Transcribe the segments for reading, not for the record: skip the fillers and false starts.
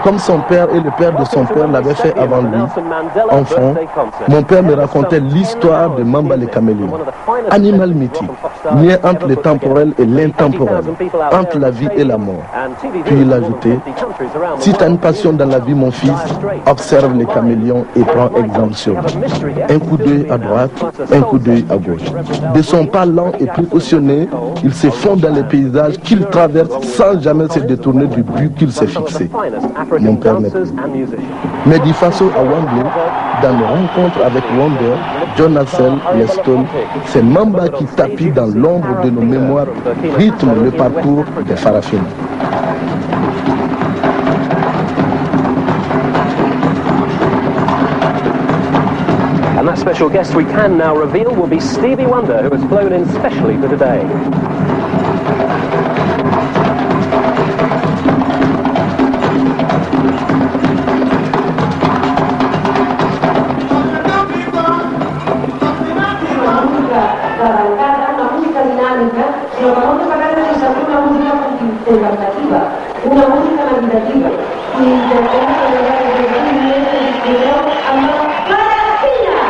Comme son père et le père de son père l'avaient fait avant lui, enfant, mon père me racontait l'histoire de Mamba le caméléon. Animal mythique, lien entre le temporel et l'intemporel, entre la vie et la mort. Puis il ajoutait, si tu as une passion dans la vie, mon fils, observe les caméléons et prends exemple sur lui. Un coup d'œil à droite, un coup d'œil à gauche. De son pas lent et précautionné, il se fond dans les paysages qu'il traverse sans jamais se détourner du but qu'il s'est fixé. Mon père n'est plus. Mehdi Faso à Wembley, dans nos rencontres avec Wonder, John Hassel, Leston, c'est Mamba qui tapit dans l'ombre de nos mémoires, rythme le parcours des Farafina. And that special guest we can now reveal will be Stevie Wonder, who has flown in specially for today. Una música meditativa y intentamos celebrar el descubrimiento y distribución a la Farafina.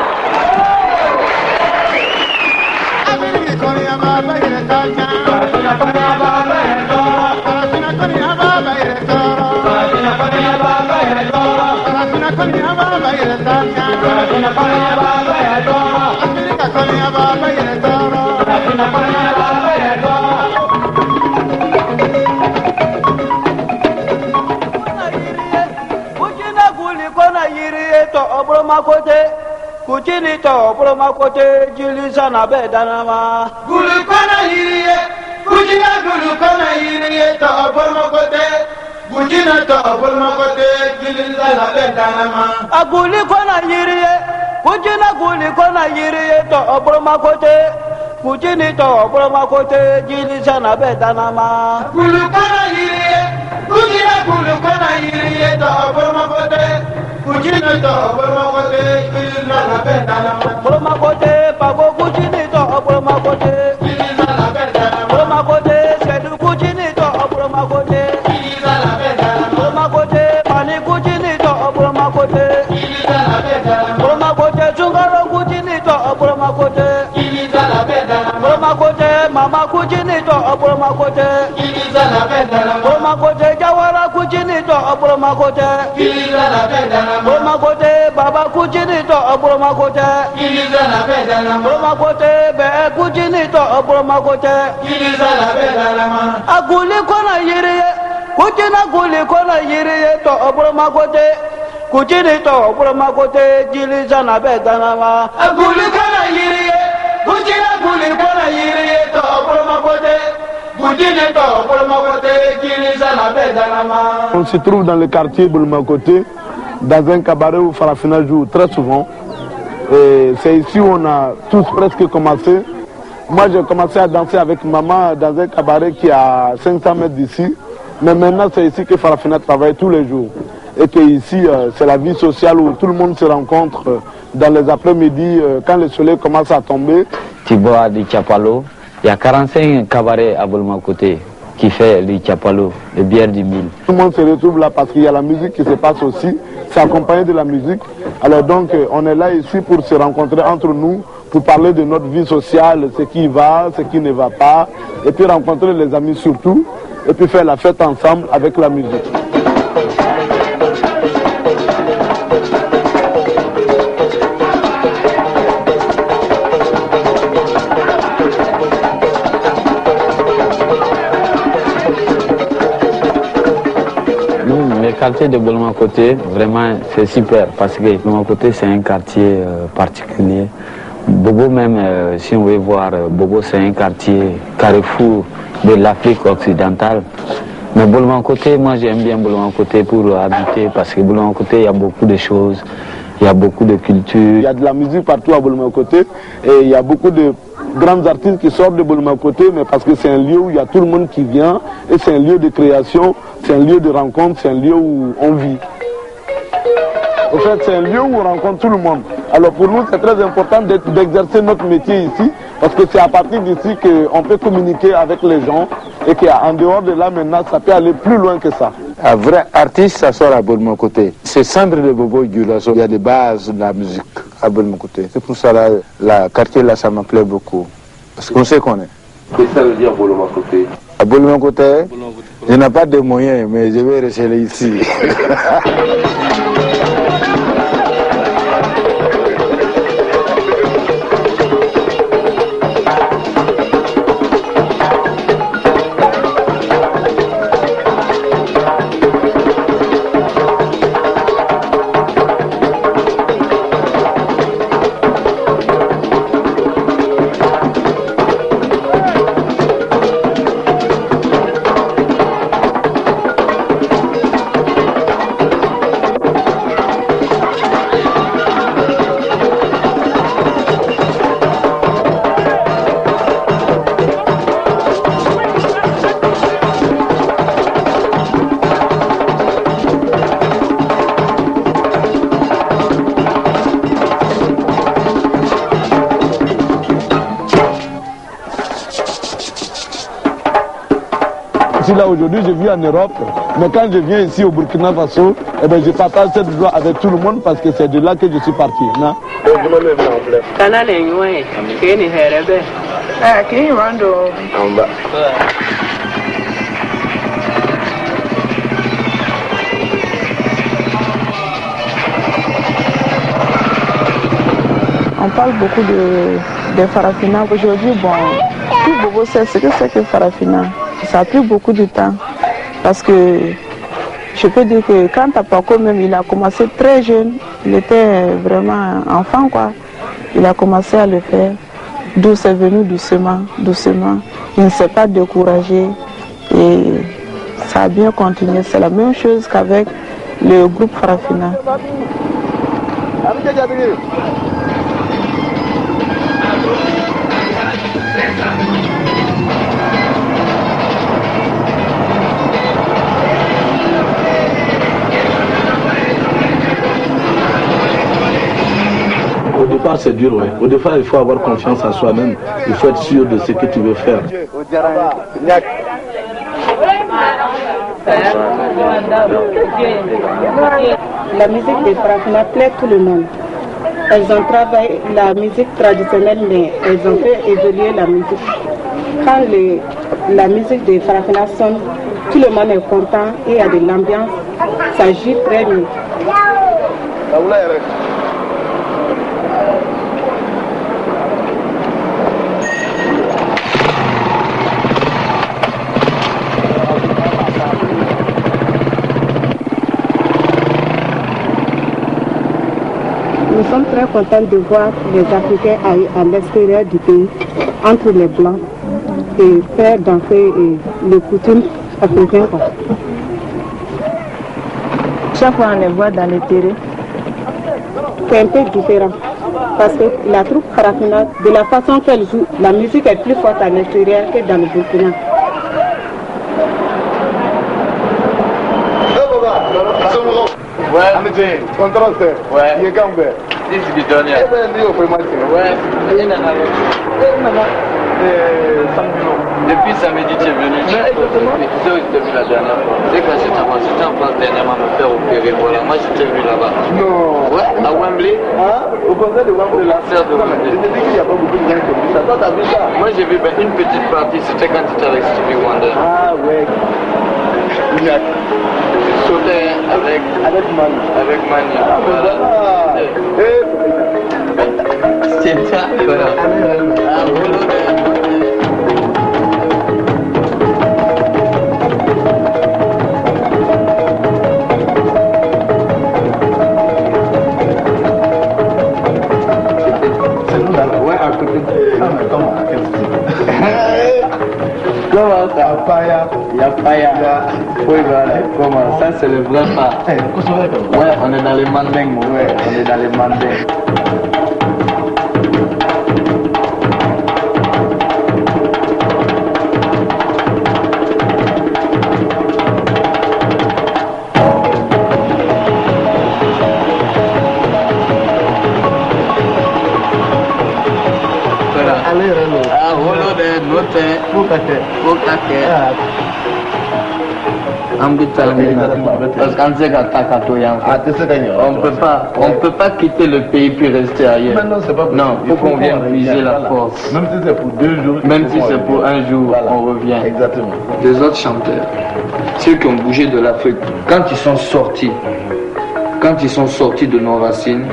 Kuchini to promakote jilisa na bedanama. Gulu kona yiriye, kujina gulu kona yiriye to promakote, kujina to promakote jilisa na bedanama. Aguli kona yiriye, kujina guli kona yiriye to promakote, kujini to promakote jilisa na bedanama. Gulu kona yiriye, kujina gulu kona yiriye to promakote. Promakote, pago kuchini to promakote. Promakote, sedu kuchini to promakote. Promakote, pani kuchini to promakote. Promakote, chungaro kuchini to promakote. Promakote, mama kuchini to promakote. Promakote, jawara kuchini to promakote. Promakote, baba kuchini to promakote. Promakote, be kuchini to promakote. Aguli kona yiriye, kuchina guli kona yiriye to promakote. Kuchini to promakote, jiliza na bedanama. Aguli kona yiriye, kuchina guli kona yiriye to promakote. On se trouve dans le quartier Bouloumakoté, dans un cabaret où Farafina joue très souvent. Et c'est ici où on a tous presque commencé. Moi j'ai commencé à danser avec maman dans un cabaret qui est à 500 mètres d'ici. Mais maintenant c'est ici que Farafina travaille tous les jours. Et que ici c'est la vie sociale où tout le monde se rencontre dans les après-midi quand le soleil commence à tomber. Tiboa di Chapalo. Il y a 45 cabarets à Bouloumakoté qui fait le Chapalo, le bière du mille. Tout le monde se retrouve là parce qu'il y a la musique qui se passe aussi. C'est accompagné de la musique. Alors donc on est là ici pour se rencontrer entre nous, pour parler de notre vie sociale, ce qui va, ce qui ne va pas. Et puis rencontrer les amis surtout. Et puis faire la fête ensemble avec la musique. Le quartier de Bouloumakoté, vraiment c'est super parce que Bouloumakoté c'est un quartier particulier Bobo même, si on veut voir, Bobo c'est un quartier carrefour de l'Afrique occidentale. Mais Bouloumakoté, moi j'aime bien Bouloumakoté pour habiter parce que Bouloumakoté, il y a beaucoup de choses, il y a beaucoup de culture. Il y a de la musique partout à Bouloumakoté et il y a beaucoup de grands artistes qui sortent de Bouloumakoté, mais parce que c'est un lieu où il y a tout le monde qui vient et c'est un lieu de création, c'est un lieu de rencontre, c'est un lieu où on vit. En fait, c'est un lieu où on rencontre tout le monde. Alors pour nous, c'est très important d'exercer notre métier ici, parce que c'est à partir d'ici qu'on peut communiquer avec les gens et qu'en dehors de là, maintenant, ça peut aller plus loin que ça. Un vrai artiste, ça sort à Bouloumakoté. C'est centre de Bobo Dioulasso. Il y a des bases de la musique à Bouloumakoté. C'est pour ça que le quartier là, ça me plaît beaucoup. Parce qu'on sait qu'on est. Qu'est-ce que ça veut dire Bouloumakoté? À Bouloumakoté, je n'ai pas de moyens, mais je vais rester ici. Là aujourd'hui, je vis en Europe, mais quand je viens ici au Burkina Faso, eh ben, je partage cette joie avec tout le monde parce que c'est de là que je suis parti. Non? On parle beaucoup de Farafina. Aujourd'hui, bon, tout Bobo sait ce que c'est que Farafina. Ça a pris beaucoup de temps parce que je peux dire que quand Tapako même, il a commencé très jeune, il était vraiment enfant quoi. Il a commencé à le faire, d'où c'est venu doucement, doucement. Il ne s'est pas découragé et ça a bien continué. C'est la même chose qu'avec le groupe Farafina. Au départ, c'est dur, ouais. Au départ, il faut avoir confiance en soi-même. Il faut être sûr de ce que tu veux faire. La musique des Farafina plaît tout le monde. Elles ont travaillé la musique traditionnelle, mais elles ont fait évoluer la musique. Quand la musique des Farafina sonne, tout le monde est content et il y a de l'ambiance. Ça joue très bien. Nous sommes très contents de voir les Africains à l'extérieur du pays, entre les Blancs, et faire danser les coutumes africaines. Chaque fois on les voit dans les terrains, c'est un peu différent. Parce que la troupe Farafina, de la façon qu'elle joue, la musique est plus forte à l'extérieur que dans le Burkina. Ouais, contrôle, ouais. Il est gambé. This is Bidonia. Ouais, depuis samedi, tu es venu. Depuis la dernière fois. C'est quand j'étais en France dernièrement me faire opérer. Voilà, moi je t'ai vu là-bas. Non. Ouais, à Wembley. Hein? Au concert de Wembley là. Au concert de Wembley. Je te dis qu'il n'y a pas beaucoup de gens qui ont vu ça. Toi, t'as vu ça? Moi j'ai vu une petite partie, c'était quand tu étais avec Stevie Wonder. Ah ouais. Tu sautais avec Mani. Avec Mani. Ah, voilà. C'est ça, voilà. Ah, voilà. comment? Comment ça? Yapaya. Oui, voilà. Comment? Ça, c'est le vrai pas. Ouais, on est dans les mandingues, ouais, on est dans les mandingues. Parce qu'on sait on peut pas quitter le pays puis rester ailleurs. Non, c'est pas possible. Non, il faut qu'on vienne puiser la force. Même si c'est pour 2 jours. Même si c'est pour un jour, voilà. On revient. Exactement. Les autres chanteurs, ceux qui ont bougé de l'Afrique, quand ils sont sortis de nos racines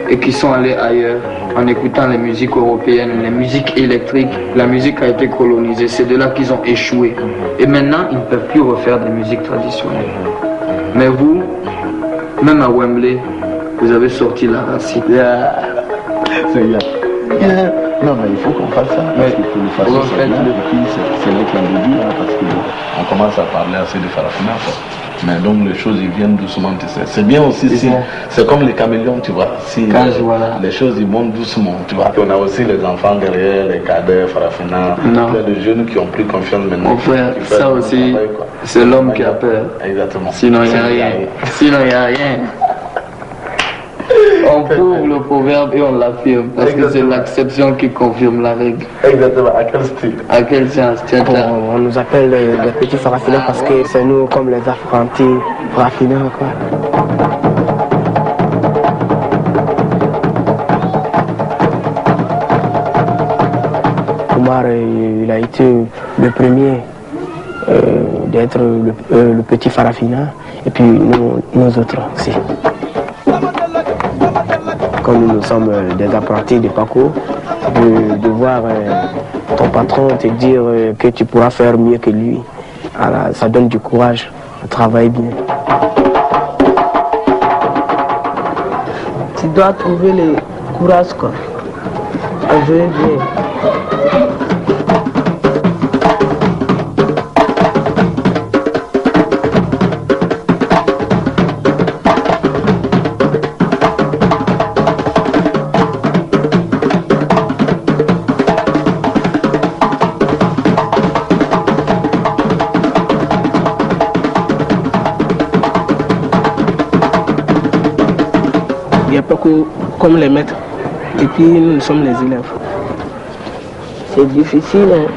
et qui sont allés ailleurs, en écoutant les musiques européennes, les musiques électriques, la musique a été colonisée. C'est de là qu'ils ont échoué. Et maintenant, ils ne peuvent plus refaire des musiques traditionnelles. Mais vous, même à Wembley, vous avez sorti la racine. C'est bien. Non, mais il faut qu'on fasse ça. Parce que pour le façon, c'est l'éclat de vie, parce qu'on commence à parler assez de Farafina. Mais donc les choses ils viennent doucement, tu sais. C'est bien aussi si c'est comme les caméléons, tu vois. Si les choses ils montent doucement, tu vois. On a aussi les enfants derrière, les cadets, Farafina, les jeunes qui ont pris confiance maintenant. Mon frère, ça aussi, c'est l'homme qui a peur. Exactement. Sinon il n'y a rien. Sinon il n'y a rien. On prouve le proverbe et on l'affirme parce que c'est l'acception qui confirme la règle. Exactement. À quel style? À quel sens? On nous appelle les petits Farafina parce que c'est nous comme les apprentis Farafina, quoi. Omar, il a été le premier d'être le petit Farafina et puis nous autres aussi. Comme nous sommes des apprentis de Paco, de voir ton patron te dire que tu pourras faire mieux que lui, alors, ça donne du courage, on travaille bien. Tu dois trouver le courage, quoi, à jouer bien. Comme les maîtres, et puis nous sommes les élèves. C'est difficile, hein.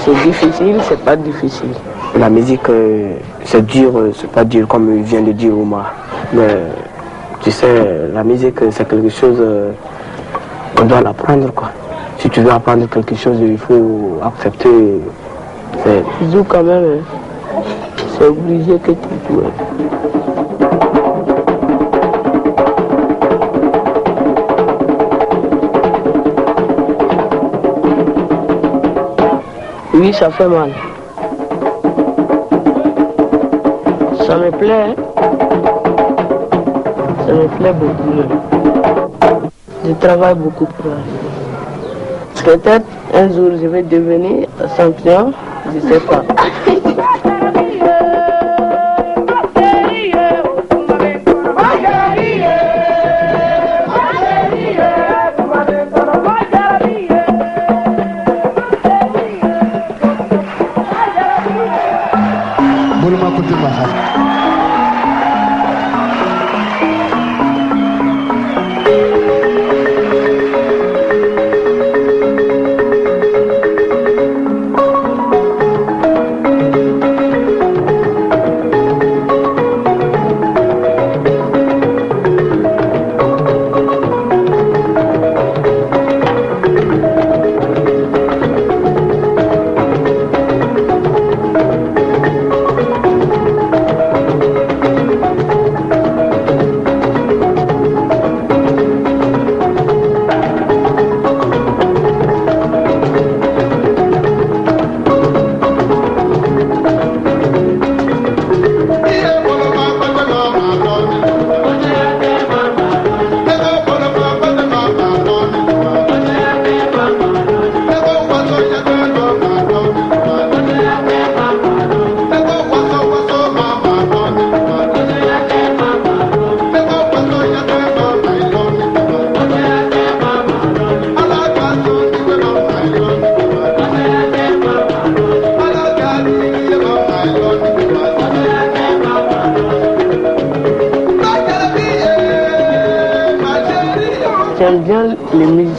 C'est difficile, c'est pas difficile. La musique, c'est dur, c'est pas dur comme vient de dire Omar. Mais tu sais, la musique, c'est quelque chose, on doit l'apprendre, quoi. Si tu veux apprendre quelque chose, il faut accepter. Tu joues quand même, hein. C'est obligé que tu joues. Oui, ça fait mal. Ça me plaît. Ça me plaît beaucoup. Je travaille beaucoup pour arriver. Peut-être un jour je vais devenir champion, je ne sais pas.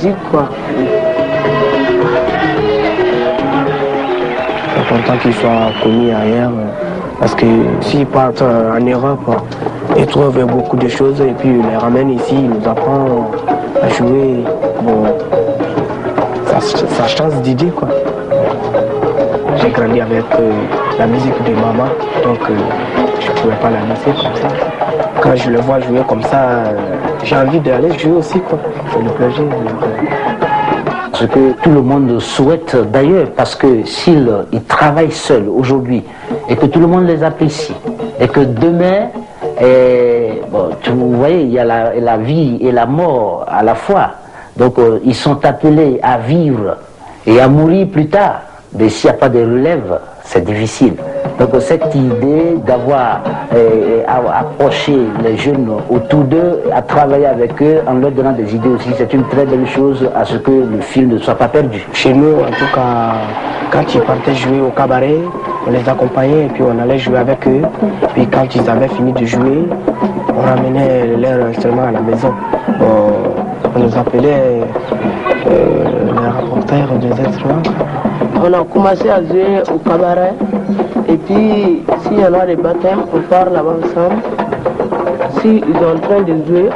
musique, quoi. C'est important qu'ils soient connus ailleurs, parce que s'ils partent en Europe, ils trouvent beaucoup de choses et puis ils les ramènent ici, ils nous apprennent à jouer. Bon, ça change d'idée, quoi. J'ai grandi avec la musique de maman, donc je ne pouvais pas la laisser comme ça. Quand je le vois jouer comme ça, j'ai envie d'aller jouer aussi, quoi. C'est le plaisir. Ce que tout le monde souhaite d'ailleurs, parce que s'ils travaillent seuls aujourd'hui et que tout le monde les apprécie, et que demain, bon, vous voyez, il y a la vie et la mort à la fois. Donc ils sont appelés à vivre et à mourir plus tard. Mais s'il n'y a pas de relève, c'est difficile. Donc cette idée d'avoir approché les jeunes autour d'eux, à travailler avec eux en leur donnant des idées aussi, c'est une très belle chose à ce que le film ne soit pas perdu. Chez nous, en tout cas, quand ils partaient jouer au cabaret, on les accompagnait et puis on allait jouer avec eux. Puis quand ils avaient fini de jouer, on ramenait leurs instruments à la maison. On nous appelait les rapporteurs des instruments. On a commencé à jouer au cabaret. Et puis, s'il y en a des baptêmes, on part là-bas ensemble. S'ils sont en train de jouer,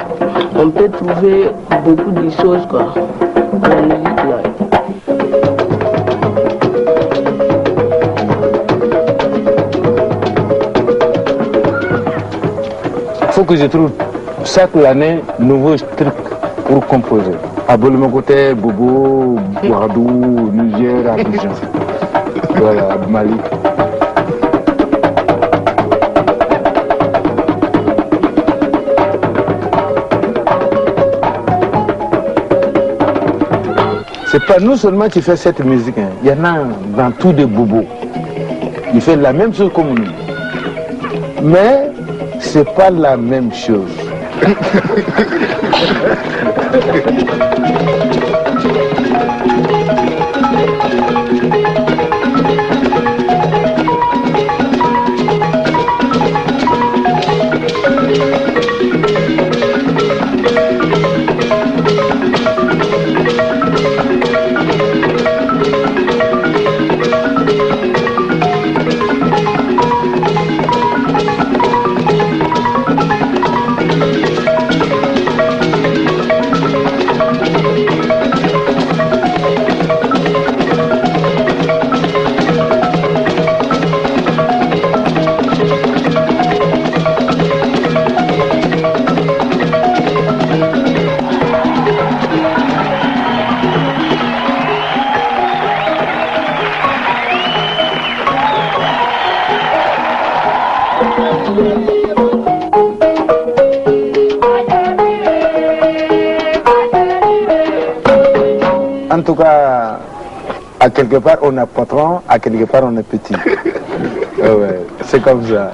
on peut trouver beaucoup de choses, quoi, dans la musique, là. Il faut que je trouve chaque année nouveau truc pour composer. À Bolimokoté, Bobo, Boardou, Niger, Abidjan. Voilà, Mali. C'est pas nous seulement qui fait cette musique, hein. Il y en a dans tous des bobos. Il fait la même chose comme nous. Mais c'est pas la même chose. En tout cas, à quelque part on est patron, à quelque part on est petit. Ouais, c'est comme ça.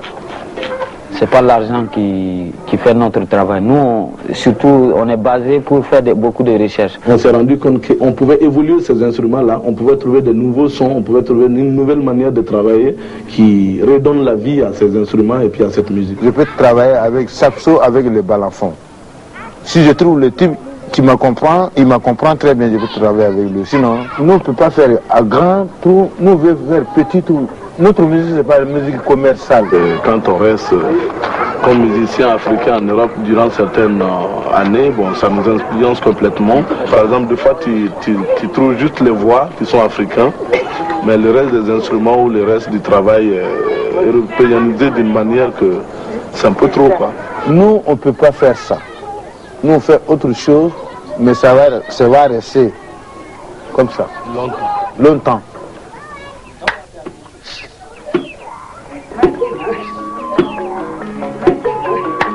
C'est pas l'argent qui fait notre travail. Nous, surtout, on est basé pour faire beaucoup de recherches. On s'est rendu compte qu'on pouvait évoluer ces instruments-là, on pouvait trouver de nouveaux sons, on pouvait trouver une nouvelle manière de travailler qui redonne la vie à ces instruments et puis à cette musique. Je peux travailler avec saxo, avec le balafon. Si je trouve le type qui me comprend, il me comprend très bien, je peux travailler avec lui. Sinon, nous ne pouvons pas faire à grand trou, nous on veut faire petit trou. Notre musique, ce n'est pas une musique commerciale. Quand on reste comme musicien africain en Europe durant certaines années, bon, ça nous influence complètement. Par exemple, des fois, tu trouves juste les voix qui sont africains, mais le reste des instruments ou le reste du travail est européanisé d'une manière que c'est un peu trop, quoi. Nous, on ne peut pas faire ça. Nous, on fait autre chose, mais ça va rester comme ça. Longtemps.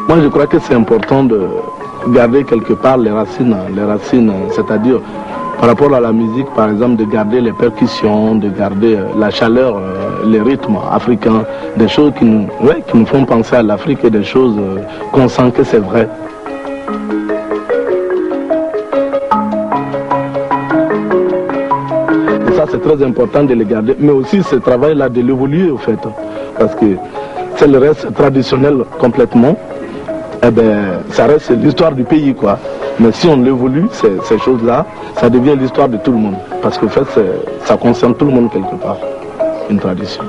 Moi, je crois que c'est important de garder quelque part les racines, c'est-à-dire par rapport à la musique, par exemple, de garder les percussions, de garder la chaleur, les rythmes africains, des choses qui nous font penser à l'Afrique et des choses qu'on sent que c'est vrai. Et ça, c'est très important de les garder, mais aussi ce travail-là de l'évoluer, au fait, parce que c'est le reste traditionnel complètement. Eh bien, ça reste l'histoire du pays, quoi. Mais si on évolue ces choses-là, ça devient l'histoire de tout le monde. Parce qu'en fait, ça concerne tout le monde quelque part, une tradition.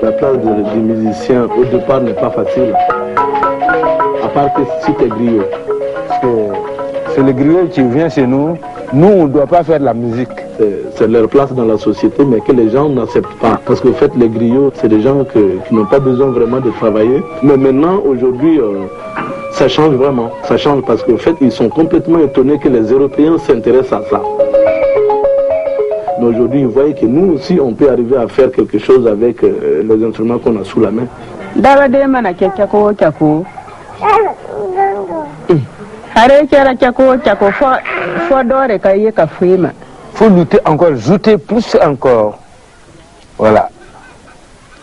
La place du musicien au départ n'est pas facile, à part que si tu es griot. C'est le griot qui vient chez nous. Nous, on ne doit pas faire de la musique. C'est leur place dans la société, mais que les gens n'acceptent pas. Parce qu'en fait, les griots, c'est des gens qui n'ont pas besoin vraiment de travailler. Mais maintenant, aujourd'hui, ça change vraiment. Ça change parce qu'en fait, ils sont complètement étonnés que les Européens s'intéressent à ça. Mais aujourd'hui, ils voient que nous aussi, on peut arriver à faire quelque chose avec les instruments qu'on a sous la main. Faut lutter encore, ajouter plus encore. Voilà.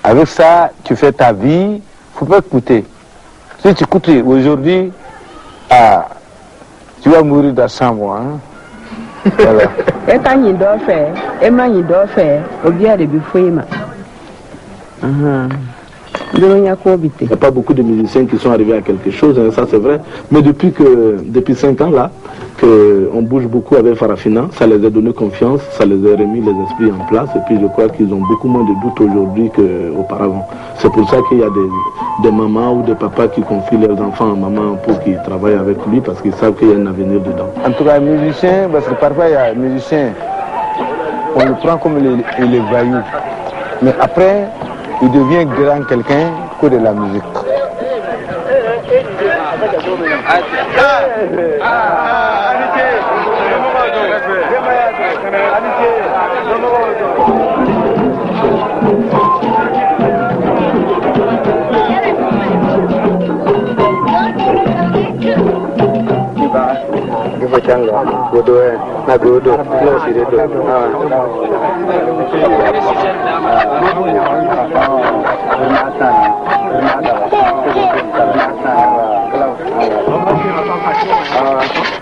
Avec ça, tu fais ta vie. Faut pas écouter. Si tu écoutes aujourd'hui, tu vas mourir dans 100 mois. Hein? Voilà. Il n'y a pas beaucoup de musiciens qui sont arrivés à quelque chose, hein, ça c'est vrai. Mais depuis 5 ans là, qu'on bouge beaucoup avec Farafina, ça les a donné confiance, ça les a remis les esprits en place. Et puis je crois qu'ils ont beaucoup moins de doutes aujourd'hui qu'auparavant. C'est pour ça qu'il y a des mamans ou des papas qui confient leurs enfants à maman pour qu'ils travaillent avec lui parce qu'ils savent qu'il y a un avenir dedans. En tout cas, un musicien, parce que parfois il y a un musicien, on le prend comme les voyous. Mais après, il devient grand quelqu'un que de la musique.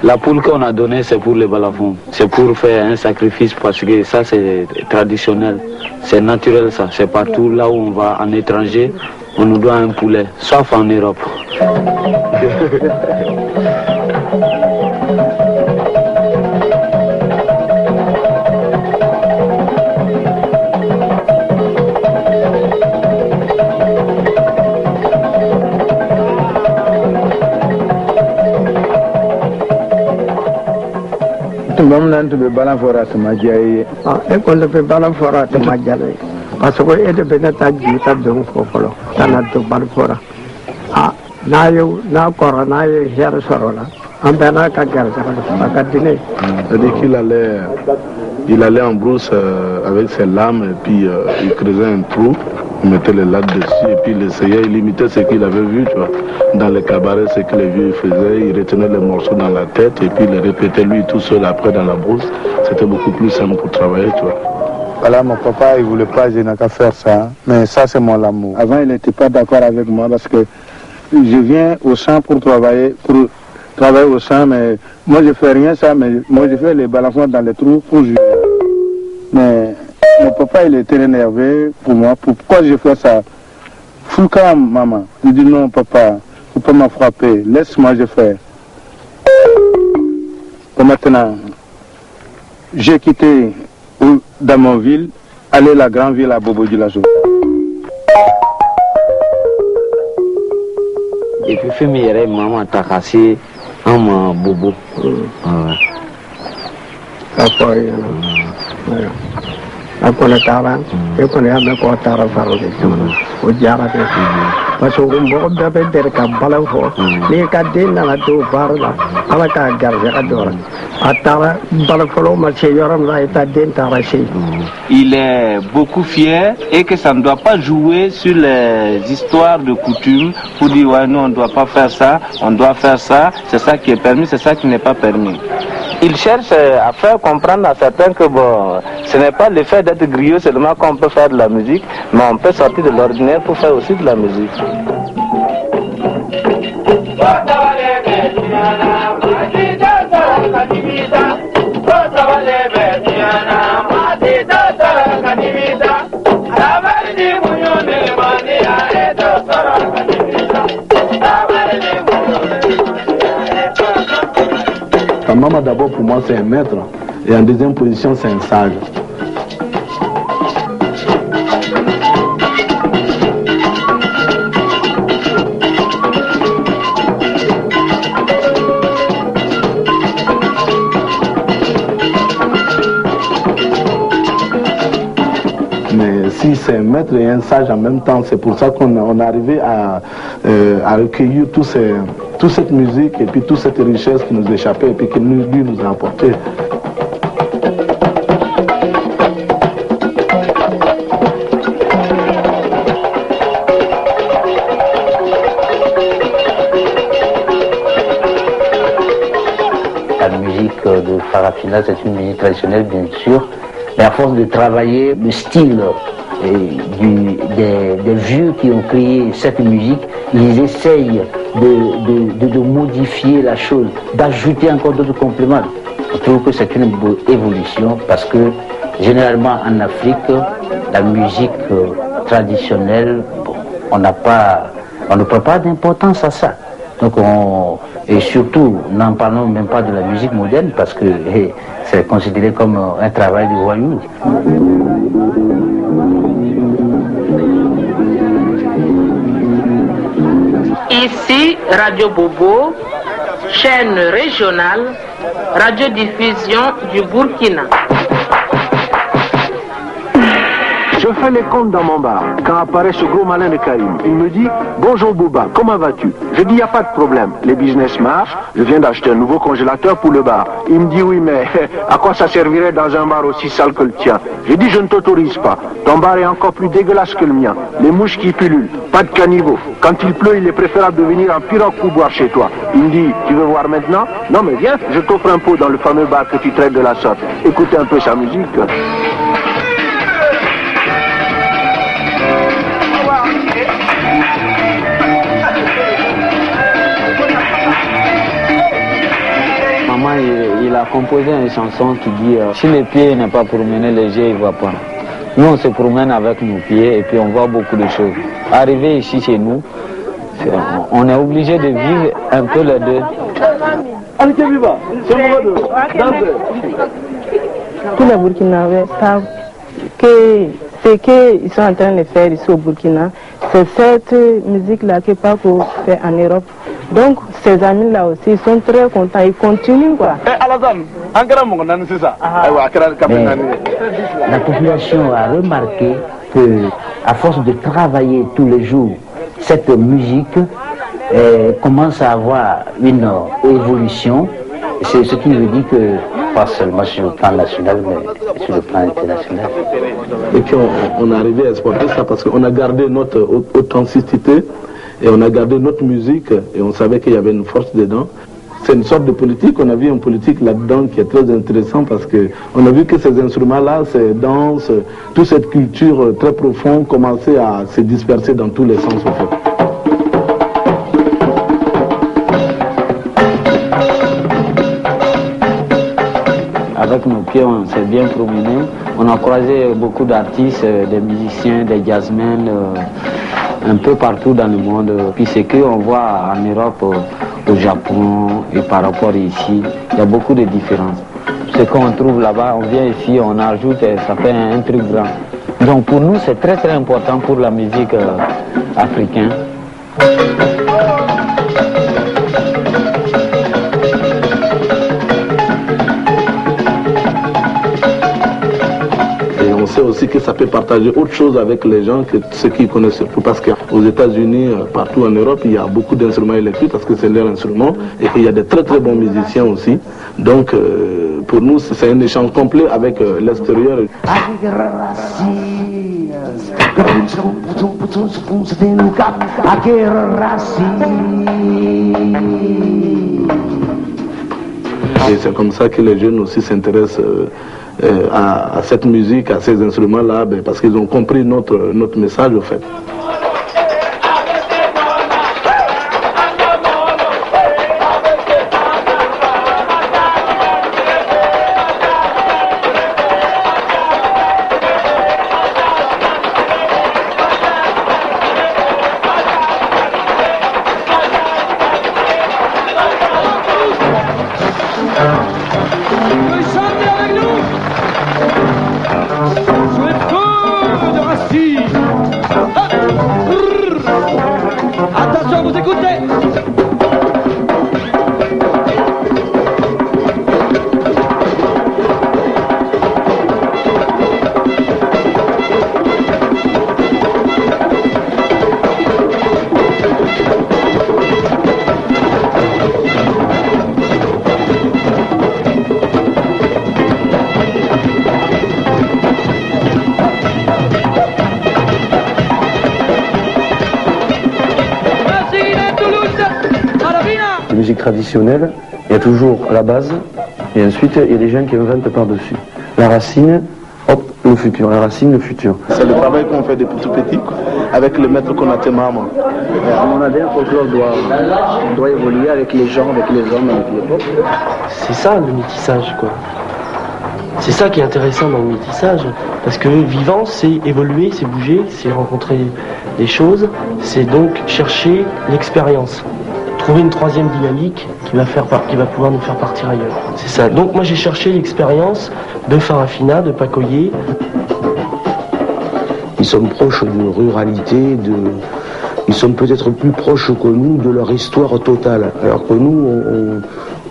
La poule qu'on a donnée, c'est pour les balafons. C'est pour faire un sacrifice parce que ça, c'est traditionnel. C'est naturel, ça. C'est partout là où on va en étranger, on nous doit un poulet, sauf en Europe. Nan to be balan fora to majaye e ko le be balan fora to majale parce que e de be na ta ji ta do ko folo tana to balan fora na yo na ko na ye her sorola ambana ka gar ka ka dine. C'est-à-dire qu'il allait en brousse avec ses lames et puis il creusait un trou, il mettait les lattes dessus et puis il essayait, il imitait ce qu'il avait vu, tu vois. Dans les cabarets, ce que les vieux faisaient, il retenait les morceaux dans la tête et puis il les répétait lui tout seul après dans la brousse. C'était beaucoup plus simple pour travailler, tu vois. Voilà, mon papa, il voulait pas, je n'ai qu'à faire ça. Mais ça, c'est mon amour. Avant, il n'était pas d'accord avec moi parce que je viens au champ pour travailler au champ, mais moi, je fais rien ça, mais moi, je fais les balancements dans les trous pour jouer. Mais mon papa, il était énervé pour moi. Pourquoi je fais ça? Fouka, maman. Il dit non, papa, faut pas me frapper. Laisse-moi, je fais. Et maintenant, j'ai quitté dans mon ville, aller à la grande ville à Bobo Dioulasso. Et puis, Femi Yere, maman, t'as cassé un bobo. Aku nak taran, aku ni ada kau taran faru di sana. o diyara de parce que mɔgɔ bɛɛ bɛ deli ka bala fɔ n'i ka den nana don baara la ala k'a garijɛgɛ dɔ la a taara bala fɔlɔ ma se yɔrɔ min na i ta den taara se. Il est beaucoup fier et que ça ne doit pas jouer sur les histoires de coutumes pour dire ouais, nous on ne doit pas faire ça, on doit faire ça, c'est ça qui est permis, c'est ça qui n'est pas permis. Il cherche à faire comprendre à certains que bon, ce n'est pas le fait d'être griot seulement qu'on peut faire de la musique, mais on peut sortir de l'ordinaire pour faire aussi de la musique. Ta maman d'abord pour moi c'est un maître et en deuxième position c'est un sage. Mais si c'est un maître et un sage en même temps, c'est pour ça qu'on est arrivé à recueillir toute cette musique et puis toute cette richesse qui nous échappait et puis que lui nous a apporté. La musique de Farafina, c'est une musique traditionnelle bien sûr, mais à force de travailler le style des vieux qui ont créé cette musique, ils essayent de modifier la chose, d'ajouter encore d'autres compléments. Je trouve que c'est une évolution parce que généralement en Afrique, la musique traditionnelle, on ne prend pas d'importance à ça. Donc et surtout, n'en parlons même pas de la musique moderne parce que c'est considéré comme un travail de voyou. Ici, Radio Bobo, chaîne régionale, radiodiffusion du Burkina. Je fais les comptes dans mon bar quand apparaît ce gros malin de Karim. Il me dit « Bonjour Bouba, comment vas-tu ?» Je dis « Il n'y a pas de problème, les business marchent, je viens d'acheter un nouveau congélateur pour le bar. » Il me dit « Oui, mais à quoi ça servirait dans un bar aussi sale que le tien ?» Je dis « Je ne t'autorise pas, ton bar est encore plus dégueulasse que le mien. Les mouches qui pullulent, pas de caniveau. Quand il pleut, il est préférable de venir en pirogue pour boire chez toi. » Il me dit « Tu veux voir maintenant ?»« Non mais viens, je t'offre un pot dans le fameux bar que tu traites de la sorte. Écoutez un peu sa musique. » Maman, il a composé une chanson qui dit si le pied n'est pas promené, les yeux ne voient pas. Nous, on se promène avec nos pieds et puis on voit beaucoup de choses. Arrivé ici chez nous, on est obligé de vivre un peu les deux. Tous les Burkinabés savent que ce qu'ils sont en train de faire ici au Burkina, c'est cette musique-là que Paco fait en Europe. Donc, ces amis-là aussi, ils sont très contents, ils continuent quoi. La population a remarqué que, à force de travailler tous les jours, cette musique commence à avoir une évolution. C'est ce qui veut dire que, pas seulement sur le plan national, mais sur le plan international. Et puis on est arrivé à exporter ça parce qu'on a gardé notre authenticité et on a gardé notre musique et on savait qu'il y avait une force dedans. C'est une sorte de politique, on a vu une politique là-dedans qui est très intéressante parce qu'on a vu que ces instruments-là, ces danses, toute cette culture très profonde commençait à se disperser dans tous les sens en fait. Avec nos pieds, on s'est bien promené. On a croisé beaucoup d'artistes, des musiciens, des jazzmen, un peu partout dans le monde. Puis ce qu'on voit en Europe, au Japon et par rapport ici, il y a beaucoup de différences. Ce qu'on trouve là-bas, on vient ici, on ajoute et ça fait un truc grand. Donc pour nous, c'est très très important pour la musique africaine. On sait aussi aussi que ça peut partager autre chose avec les gens que ceux qui connaissent surtout. Parce qu'aux États-Unis, partout en Europe, il y a beaucoup d'instruments électriques parce que c'est leur instrument et qu'il y a de très très bons musiciens aussi. Donc pour nous, c'est un échange complet avec l'extérieur. Et c'est comme ça que les jeunes aussi s'intéressent à cette musique, à ces instruments-là, parce qu'ils ont compris notre message au fait. Attention, vous écoutez. Musique traditionnelle, il y a toujours la base, et ensuite il y a des gens qui inventent par-dessus. La racine, hop, le futur, la racine, le futur. C'est le travail qu'on fait depuis tout petit, avec le maître Konaté Mahama. À mon avis, le folklore doit évoluer avec les gens, avec les hommes, avec l'époque. C'est ça le métissage, quoi. C'est ça qui est intéressant dans le métissage, parce que vivant, c'est évoluer, c'est bouger, c'est rencontrer des choses, c'est donc chercher l'expérience. Trouver une troisième dynamique qui va pouvoir nous faire partir ailleurs. C'est ça. Donc moi j'ai cherché l'expérience de Farafina, de Pacoyer. Ils sont proches de ruralité, ils sont peut-être plus proches que nous de leur histoire totale. Alors que nous,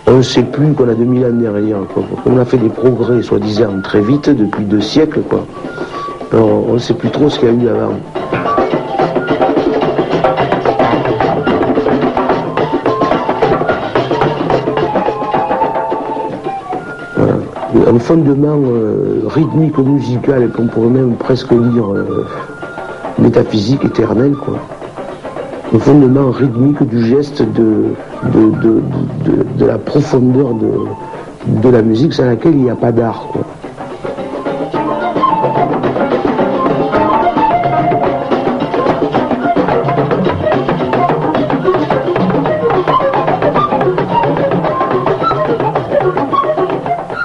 on ne sait plus qu'on a 2000 ans derrière. On a fait des progrès, soi-disant, très vite, depuis 2 siècles. Alors on ne sait plus trop ce qu'il y a eu avant. Un fondement rythmique musical qu'on pourrait même presque dire métaphysique éternel, quoi. Un fondement rythmique du geste de la profondeur de la musique sans laquelle il n'y a pas d'art, quoi.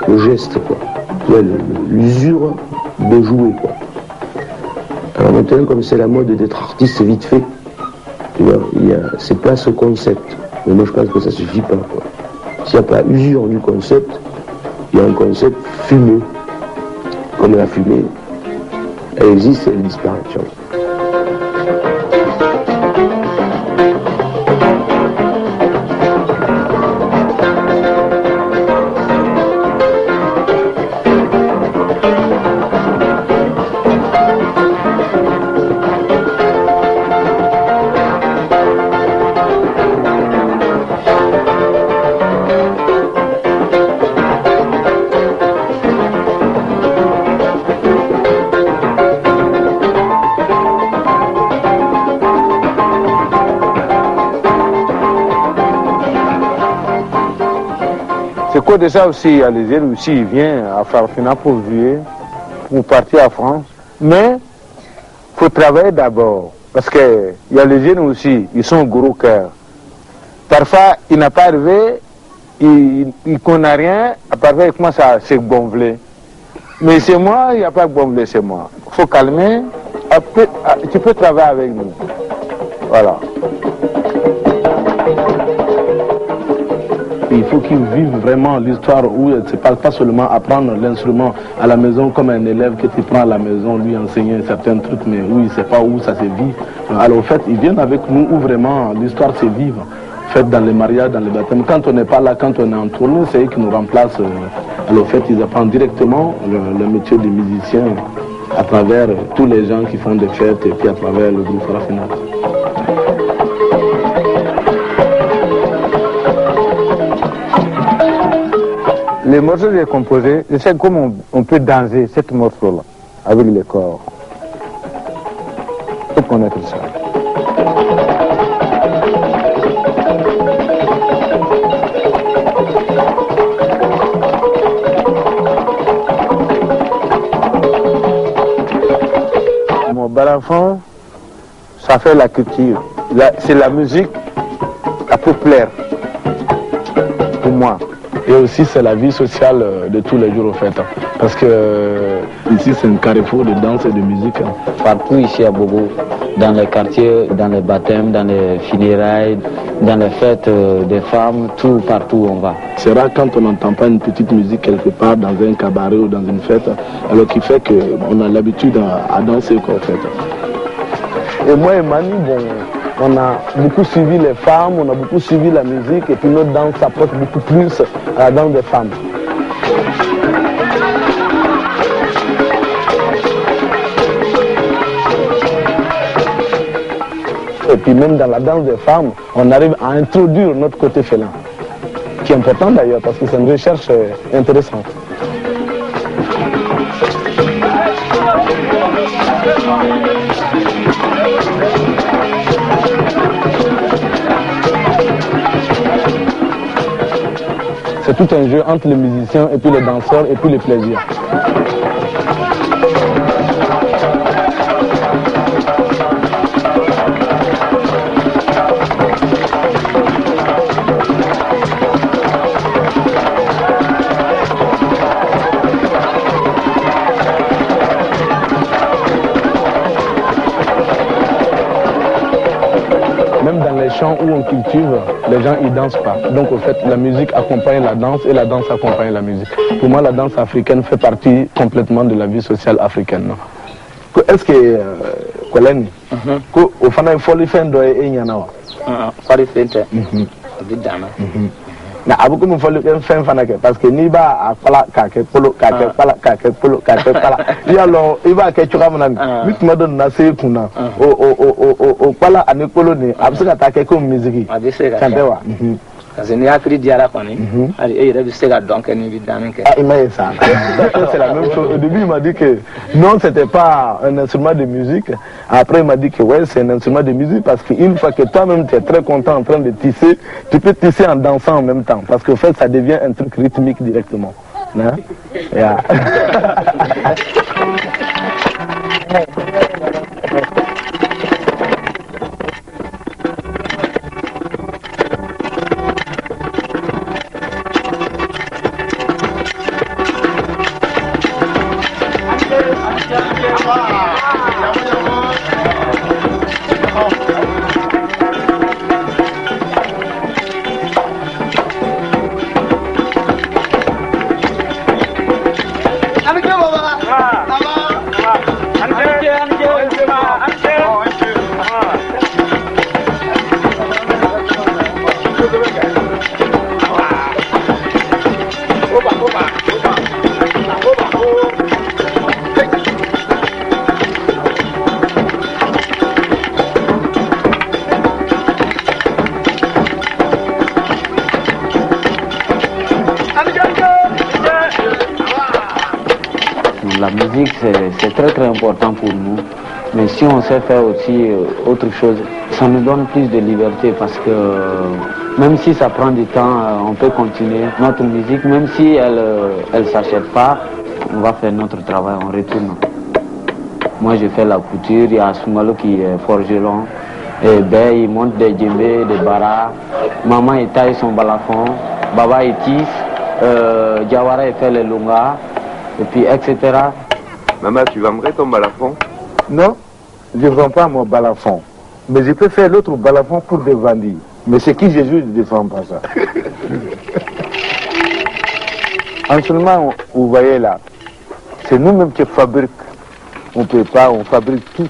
Le geste, quoi. L'usure de jouer, quoi. Alors maintenant, comme c'est la mode d'être artiste vite fait, c'est pas ce concept. Mais moi je pense que ça suffit pas, quoi. S'il n'y a pas usure du concept, il y a un concept fumé. Comme la fumée, elle existe et elle disparaît. C'est quoi de ça aussi, il y a les jeunes aussi, ils viennent à Farafina pour vivre, pour partir à France. Mais il faut travailler d'abord, parce qu'il y a les jeunes aussi, ils sont gros cœur. Parfois, il n'a pas arrivé, il ne connaît rien, parfois il commence à se gonfler. Mais c'est moi, il n'y a pas de gonfler, c'est moi. Il faut calmer, après, tu peux travailler avec nous. Voilà. Il faut qu'ils vivent vraiment l'histoire où c'est pas seulement apprendre l'instrument à la maison comme un élève que tu prends à la maison, lui enseigner certains trucs, mais où il ne sait pas où ça se vit. Alors en fait, ils viennent avec nous où vraiment l'histoire se vive, faite dans les mariages, dans les baptêmes. Quand on n'est pas là, quand on est en tournée, c'est eux qui nous remplacent. Alors en fait, ils apprennent directement le métier de musicien à travers tous les gens qui font des fêtes et puis à travers le groupe Farafina. Les morceaux que j'ai composés, je sais comment on peut danser cette morceau-là avec le corps. Il faut connaître ça. Mon balafon, ça fait la culture. C'est la musique la populaire pour moi. Et aussi c'est la vie sociale de tous les jours au fait. Parce que ici c'est un carrefour de danse et de musique. Partout ici à Bobo, dans les quartiers, dans les baptêmes, dans les funérailles, dans les fêtes des femmes, tout partout on va. C'est rare quand on n'entend pas une petite musique quelque part dans un cabaret ou dans une fête, alors qui fait qu'on a l'habitude à danser quoi, en fait. Et moi et Mani, bon, on a beaucoup suivi les femmes, on a beaucoup suivi la musique et puis notre danse s'approche beaucoup plus à la danse des femmes. Et puis même dans la danse des femmes, on arrive à introduire notre côté félin, qui est important d'ailleurs parce que c'est une recherche intéressante. C'est tout un jeu entre les musiciens et puis les danseurs et puis les plaisirs. Où on cultive, les gens ils dansent pas. Donc au fait, la musique accompagne la danse et la danse accompagne la musique. Pour moi, la danse africaine fait partie complètement de la vie sociale africaine. Est-ce que Koleni, au final, il faut le faire dans les Enyanawa? Na abu kuma folu kan fen fanake parce que ni ba akala ka ke polo ka ke pala ya lo iba ke chuka manan mit madon na se kuna o pala ani polo ni absika ta ke ko musique kandewa parce que ni akri diara koni ali e rebi sega donc ni bidamin ke il m'a dit ça c'est la même chose. Au début il m'a dit que non, c'était pas un instrument de musique. Après il m'a dit que ouais, c'est un instrument de musique parce qu'une fois que toi-même tu es très content en train de tisser, tu peux tisser en dansant en même temps parce qu'en fait ça devient un truc rythmique directement. Hein? Yeah. La musique, c'est très important pour nous. Mais si on sait faire aussi autre chose, ça nous donne plus de liberté parce que même si ça prend du temps, on peut continuer notre musique. Même si elle ne s'achète pas, on va faire notre travail, on retourne. Moi, je fais la couture, il y a Soumalo qui est forgeron. Et ben, il monte des djembés, des baras. Maman, il taille son balafon. Baba, il tisse. Diawara, il fait les longas. Et puis, etc. Maman, tu vendrais ton balafon? Non, je ne vends pas mon balafon. Mais je peux faire l'autre balafon pour des vendus. Mais c'est qui Jésus ne défend pas ça. En seulement, vous voyez là, c'est nous-mêmes qui fabriquons. On ne peut pas, on fabrique tout.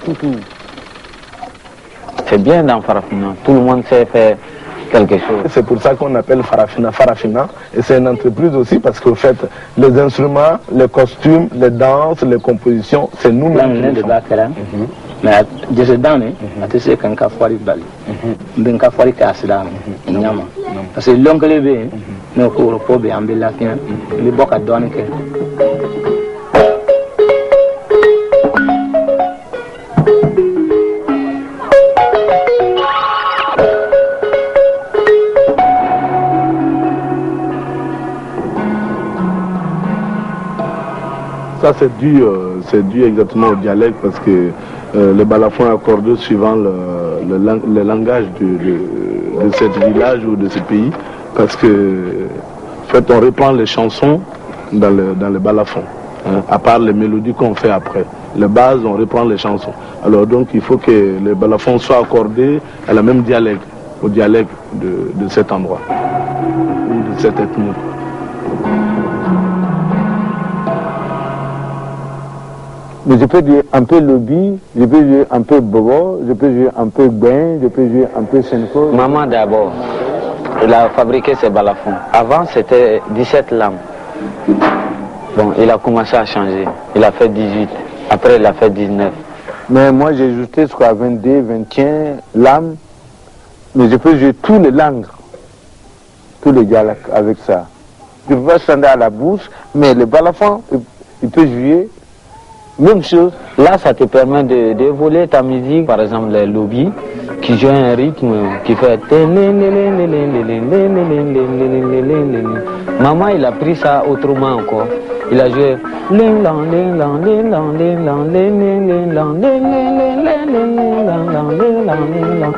C'est bien dans Farafina. Tout le monde sait faire quelque chose. C'est pour ça qu'on appelle Farafina Farafina. Et c'est une entreprise aussi parce qu'au fait, les instruments, les costumes, les danses, les compositions, c'est nous-mêmes qui les faisons. Mais je sais dans tu sais qu'un cafouari bali, d'un cafouari cassé parce que l'oncle est bien, nous courons pour bien en belakien, les bocs à donner que. Ça c'est dû exactement au dialecte parce que le balafon est accordé suivant le langage de ce village ou de ce pays parce que en fait on reprend les chansons dans le balafon, hein, à part les mélodies qu'on fait après. Les bases on reprend les chansons. Alors donc il faut que le balafon soit accordé à la même dialecte, au dialecte de cet endroit ou de cette ethnie. Mais je peux jouer un peu lobby, je peux jouer un peu bobo, je peux jouer un peu ben, je peux jouer un peu senko. Maman d'abord, il a fabriqué ses balafons. Avant c'était 17 lames. Bon, il a commencé à changer. Il a fait 18. Après il a fait 19. Mais moi j'ai ajouté ce qu'on a 22, 21 lames. Mais je peux jouer tous les langues, tous les dialectes avec ça. Je peux pas s'attendre à la bouche, mais le balafon, il peut jouer. Même chose. Là, ça te permet d'évoluer ta musique. Par exemple, les lobbies qui jouent un rythme qui fait. Maman, il a pris ça autrement encore. Il a joué.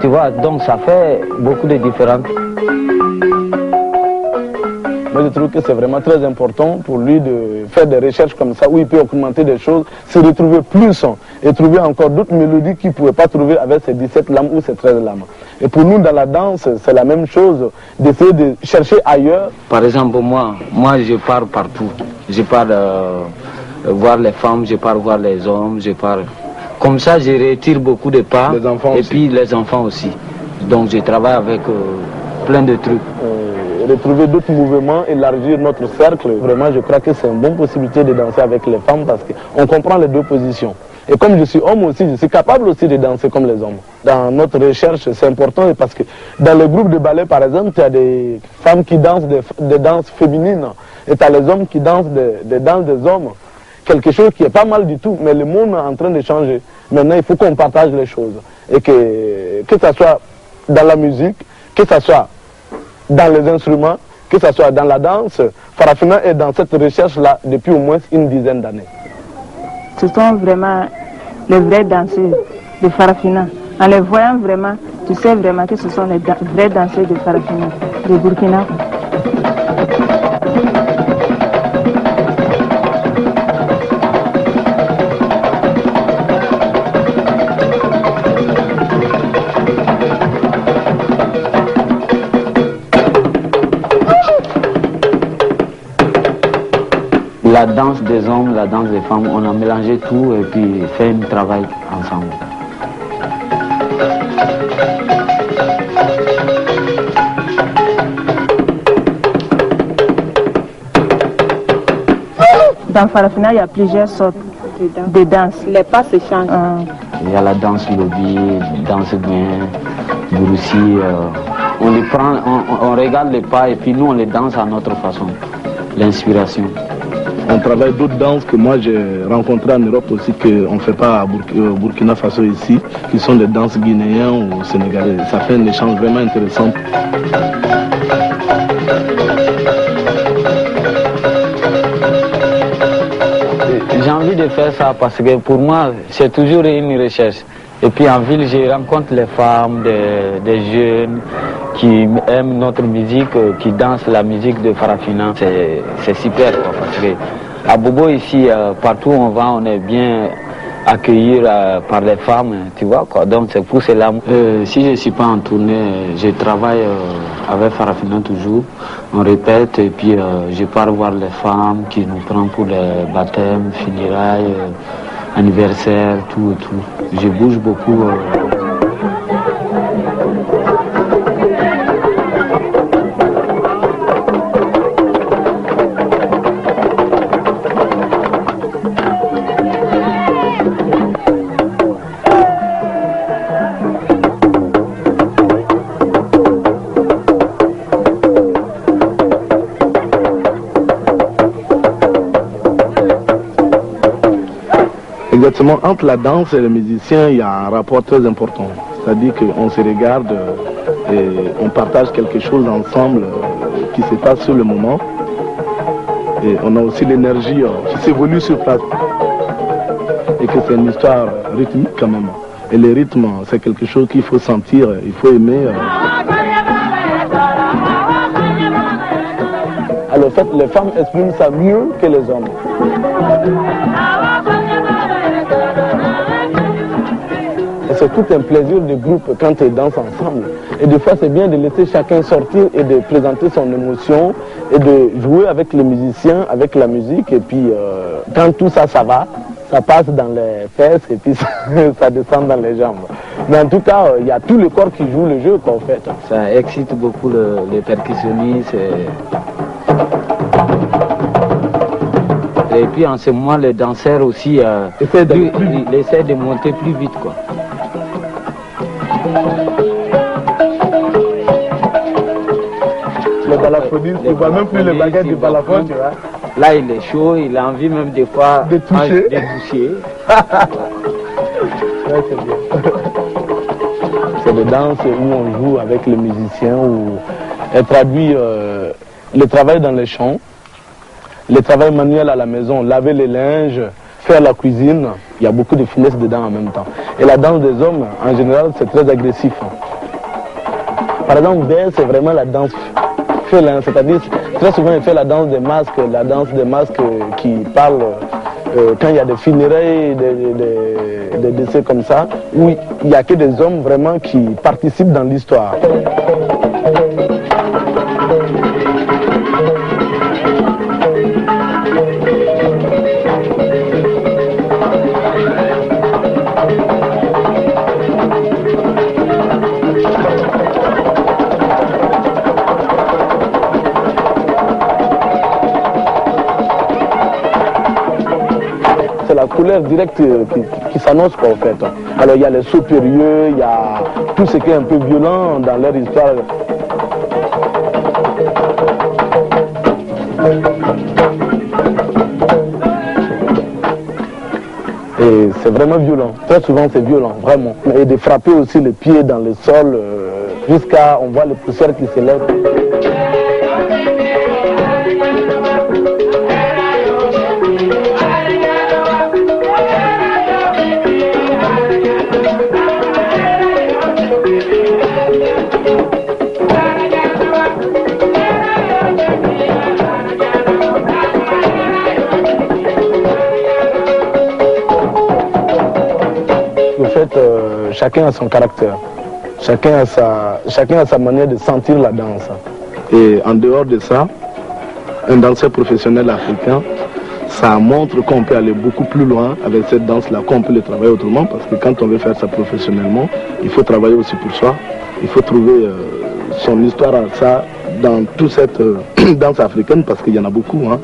Tu vois, donc ça fait beaucoup de différences. Moi, je trouve que c'est vraiment très important pour lui de faire des recherches comme ça, où il peut augmenter des choses, se retrouver plus et trouver encore d'autres mélodies qu'il ne pouvait pas trouver avec ses 17 lames ou ses 13 lames. Et pour nous, dans la danse, c'est la même chose, d'essayer de chercher ailleurs. Par exemple, moi je pars partout. Je pars voir les femmes, je pars voir les hommes, je pars... Comme ça, je retire beaucoup de pas, et puis les enfants aussi. Donc, je travaille avec plein de trucs. Retrouver d'autres mouvements, élargir notre cercle. Vraiment, je crois que c'est une bonne possibilité de danser avec les femmes parce qu'on comprend les deux positions. Et comme je suis homme aussi, je suis capable aussi de danser comme les hommes. Dans notre recherche, c'est important parce que dans le groupe de ballet, par exemple, il y a des femmes qui dansent des danses féminines et tu as les hommes qui dansent des danses des hommes. Quelque chose qui est pas mal du tout, mais le monde est en train de changer. Maintenant, il faut qu'on partage les choses. Et que ça soit dans la musique, que ça soit dans les instruments, que ce soit dans la danse, Farafina est dans cette recherche-là depuis au moins une dizaine d'années. Ce sont vraiment les vrais danseurs de Farafina. En les voyant vraiment, tu sais vraiment que ce sont les vrais danseurs de Farafina, de Burkina. La danse des hommes, la danse des femmes, on a mélangé tout et puis fait un travail ensemble. Dans Farafina, il y a plusieurs sortes de danses. Les pas se changent. Il y a la danse lobby, danse bien, bourroussi. On les prend, on regarde les pas et puis nous on les danse à notre façon. L'inspiration. On travaille d'autres danses que moi j'ai rencontrées en Europe aussi qu'on ne fait pas à Burkina Faso ici, qui sont des danses guinéennes ou sénégalaises. Ça fait un échange vraiment intéressant. J'ai envie de faire ça parce que pour moi c'est toujours une recherche. Et puis en ville je rencontre les femmes, des jeunes qui aiment notre musique, qui dansent la musique de Farafina. C'est super quoi, parce que à Bobo ici, partout où on va, on est bien accueilli par les femmes, tu vois quoi. Donc c'est pour cela. Si je ne suis pas en tournée, je travaille avec Farafina toujours. On répète et puis je pars voir les femmes qui nous prennent pour les baptêmes, funérailles, anniversaires, tout et tout. Je bouge beaucoup. Exactement, entre la danse et les musiciens, il y a un rapport très important. C'est-à-dire qu'on se regarde et on partage quelque chose ensemble qui se passe sur le moment. Et on a aussi l'énergie qui s'évolue sur place. Et que c'est une histoire rythmique quand même. Et le rythme, c'est quelque chose qu'il faut sentir, il faut aimer. Alors en fait, les femmes expriment ça mieux que les hommes. Et c'est tout un plaisir de groupe quand ils dansent ensemble. Et des fois, c'est bien de laisser chacun sortir et de présenter son émotion et de jouer avec les musiciens, avec la musique. Et puis, quand tout ça, ça va, ça passe dans les fesses et puis ça descend dans les jambes. Mais en tout cas, il y a tout le corps qui joue le jeu, quoi, en fait. Ça excite beaucoup les percussionnistes. Et puis en ce moment, les danseurs aussi essaient de monter plus vite, quoi. Le balafoniste, tu vois même plus les baguettes du balafon, tu vois. Là, il est chaud, il a envie même des fois de toucher. Ouais, c'est bien. C'est des danses où on joue avec les musiciens, où elle traduit le travail dans les champs, le travail manuel à la maison, laver les linges, faire la cuisine. Il y a beaucoup de finesse dedans en même temps. Et la danse des hommes, en général, c'est très agressif. Par exemple, Bae, c'est vraiment la danse félin, c'est-à-dire très souvent il fait la danse des masques qui parle quand il y a des funérailles, des décès comme ça, où il n'y a que des hommes vraiment qui participent dans l'histoire. La couleur directe qui s'annonce, quoi, en fait. Alors il y a les supérieurs, il y a tout ce qui est un peu violent dans leur histoire. Et c'est vraiment violent, très souvent c'est violent, vraiment. Et de frapper aussi les pieds dans le sol jusqu'à, on voit les poussières qui s'élèvent. Chacun a son caractère, chacun a sa manière de sentir la danse. Et en dehors de ça, un danseur professionnel africain, ça montre qu'on peut aller beaucoup plus loin avec cette danse-là, qu'on peut le travailler autrement, parce que quand on veut faire ça professionnellement, il faut travailler aussi pour soi, il faut trouver son histoire à ça dans toute cette danse africaine, parce qu'il y en a beaucoup. Hein.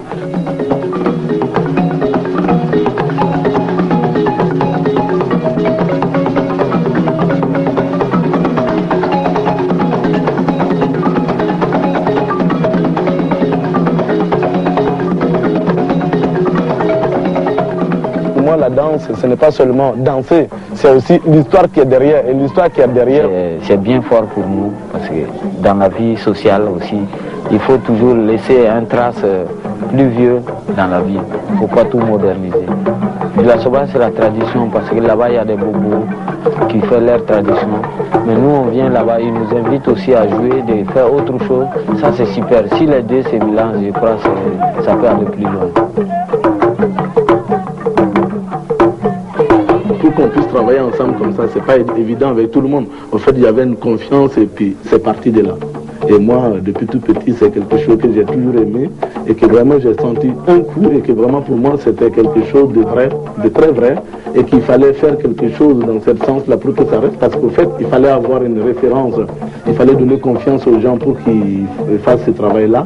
La danse, ce n'est pas seulement danser, c'est aussi l'histoire qui est derrière. Et l'histoire qui est derrière, c'est bien fort pour nous, parce que dans la vie sociale aussi, il faut toujours laisser un trace plus vieux dans la vie. Il ne faut pas tout moderniser. La soba, c'est la tradition, parce que là-bas, il y a des bobos qui font leur tradition. Mais nous, on vient là-bas, ils nous invitent aussi à jouer, de faire autre chose. Ça, c'est super. Si les deux se mélangent, je crois que ça peut aller plus loin. Pour qu'on puisse travailler ensemble comme ça, c'est pas évident avec tout le monde. En fait, il y avait une confiance et puis c'est parti de là. Et moi, depuis tout petit, c'est quelque chose que j'ai toujours aimé et que vraiment j'ai senti un coup et que vraiment pour moi c'était quelque chose de vrai, de très vrai, et qu'il fallait faire quelque chose dans ce sens-là pour que ça reste, parce qu'au fait, il fallait avoir une référence, il fallait donner confiance aux gens pour qu'ils fassent ce travail-là.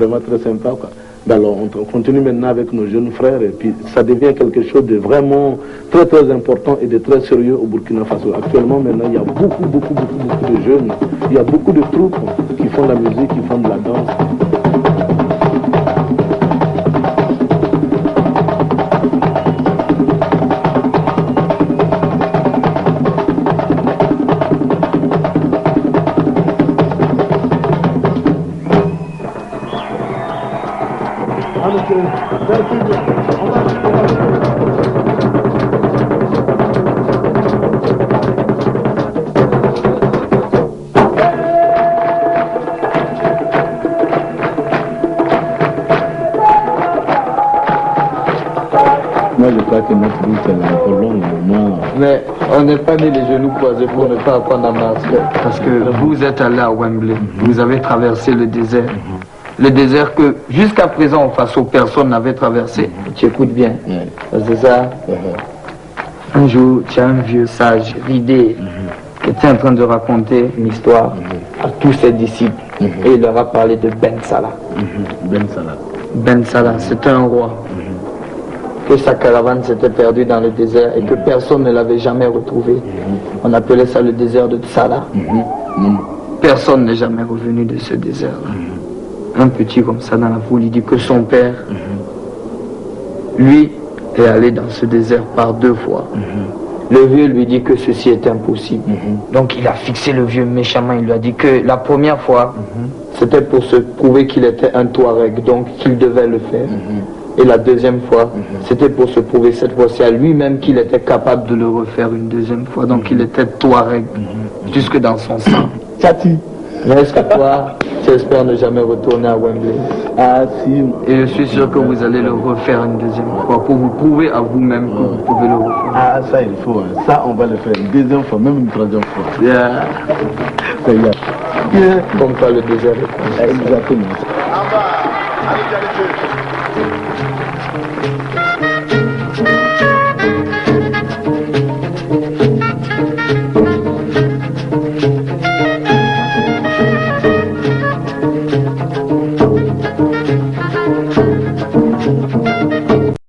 vraiment très sympa, quoi. Alors on continue maintenant avec nos jeunes frères et puis ça devient quelque chose de vraiment très très important et de très sérieux au Burkina Faso. Actuellement maintenant il y a beaucoup de jeunes, il y a beaucoup de troupes qui font de la musique, qui font de la danse. Moi, je crois que notre route est encore longue. Mais on n'est pas mis les genoux croisés pour ne pas apprendre à marcher. Parce que vous êtes allé à Wembley, vous avez traversé le désert. Le désert que jusqu'à présent, en Faso, personne n'avait traversé. Tu écoutes bien. C'est ça. Un jour, tu as un vieux sage, ridé, qui était en train de raconter une histoire à tous ses disciples. Et il leur a parlé de Ben Salah. Ben Salah, c'était un roi. Que sa caravane s'était perdue dans le désert et que personne ne l'avait jamais retrouvé. On appelait ça le désert de Salah. Personne n'est jamais revenu de ce désert-là. Un petit comme ça dans la foule, il dit que son père, lui, est allé dans ce désert par 2 fois. Le vieux lui dit que ceci est impossible. Donc il a fixé le vieux méchamment, il lui a dit que la première fois, c'était pour se prouver qu'il était un Touareg, donc qu'il devait le faire. Et la deuxième fois, c'était pour se prouver cette fois-ci à lui-même qu'il était capable de le refaire une deuxième fois. Donc il était Touareg, jusque dans son sang. Tchati. Mais est-ce que toi, tu espères ne jamais retourner à Wembley? Ah si. Et je suis sûr que vous allez le refaire une deuxième fois pour vous prouver à vous-même que vous pouvez le refaire. Ah ça il faut, hein. Ça on va le faire une deuxième fois, même une troisième fois. Comme ça le désert. Exactement.